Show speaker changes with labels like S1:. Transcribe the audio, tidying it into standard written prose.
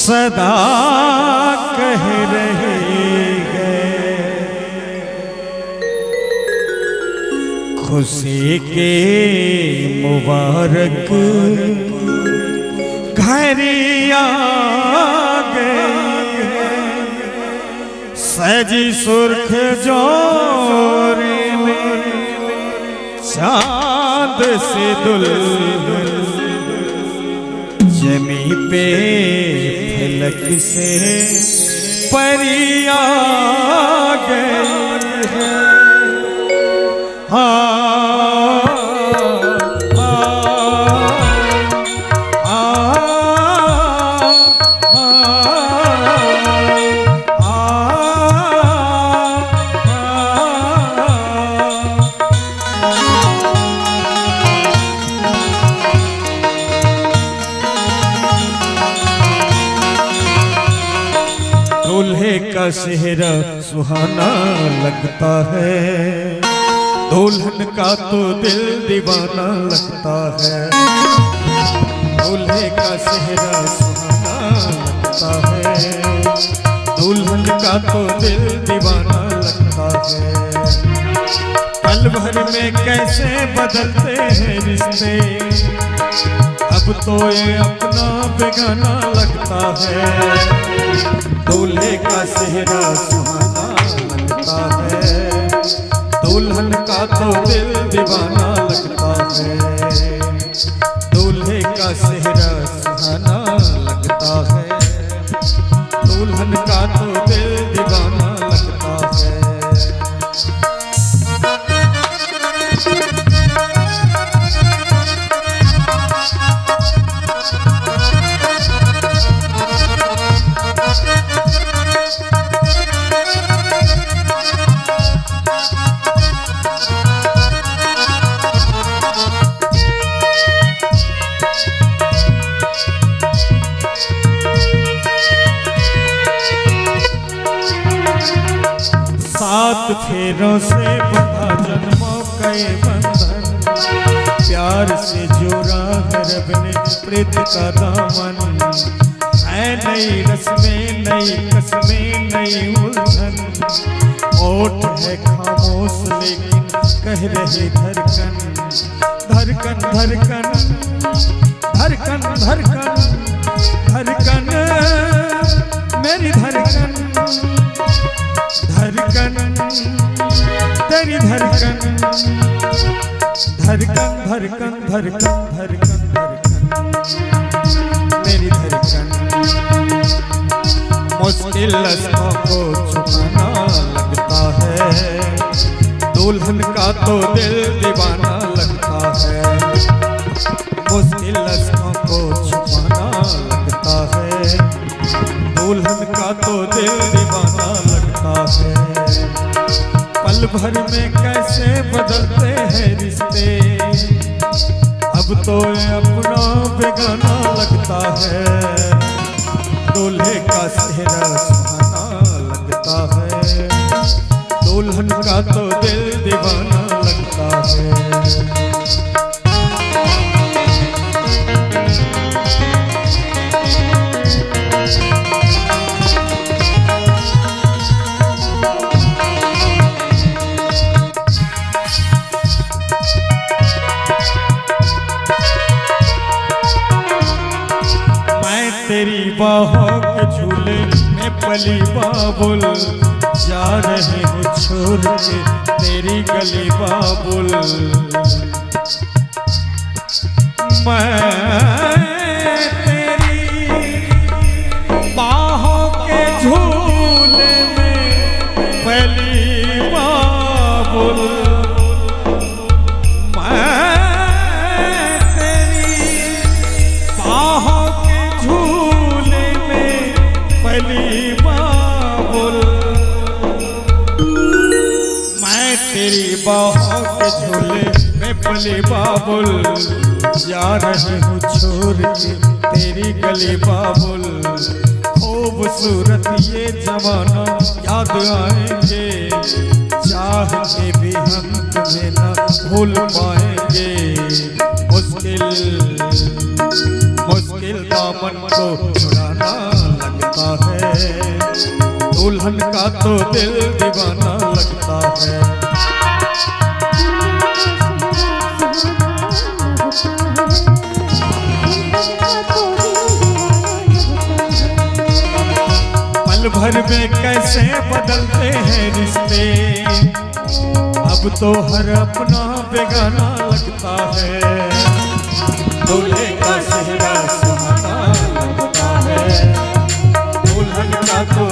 S1: सदा कह रहे हैं खुशी के मुबारक घर आ गए। सजी सुर्ख जोरे में चांद से दुल्हन जमी पे फलक से परी आ गई है। दूल्हे का चेहरा सुहाना लगता है, दुल्हन का तो दिल दीवाना लगता है। दूल्हे का चेहरा सुहाना लगता है, दुल्हन का तो दिल दीवाना लगता है। पल भर में कैसे बदलते हैं रिश्ते, अब तो ये अपना बेगाना लगता है। दूल्हे का चेहरा सुहाना लगता है, दुल्हन का तो दिल दीवाना लगता है। दूल्हे का चेहरा सुहाना लगता है, दुल्हन का तो दिल दीवाना लगता है। सात फेरों से बंधा जन्मों का ये बंधन, प्यार से जोड़ा है रब ने प्रीत का दामन। है नई रस्में नई कसमें नई उलझन, ओठ है खामोश लेकिन कह रही धड़कन। धड़कन धड़कन धड़कन धड़कन धड़कन मेरी धड़कन, धड़कन तेरी धड़कन, धड़कन धड़कन धड़कन धड़कन धड़कन मेरी धड़कन। मुश्किल लफ्ज़ों को छुपाना लगता है, दुल्हन का तो दिल दीवाना लगता है। मुश्किल लफ्ज़ों को छुपाना लगता है, दुल्हन का तो दिल दीवाना लगता है। पल भर में कैसे बदलते हैं रिश्ते, अब तो ये अपना बेगाना लगता है। दूल्हे का चेहरा सुहाना लगता है, दुल्हन का तो दिल दीवाना लगता है। तेरी बाहों के झूले में पली बाबुल, जा रहे हो छोड़ के तेरी गली बाबुल। मैं तेरी बाहों के झूले में पली बाबुल, तेरी बाहों के झूले में पली बाबुल, जा रहे हूँ छोड़ के तेरी गली बाबुल। खूबसूरत ये जमाना याद आएंगे, चाह के भी हम तुम्हें न भूल पाएंगे। मुश्किल मुश्किल दामन को छुड़ाना दुल्हन का तो दिल दीवाना लगता है। पल भर में कैसे बदलते हैं रिश्ते, अब तो हर अपना बेगाना लगता है। दूल्हे का चेहरा सुहाना लगता है, दुल्हन का तो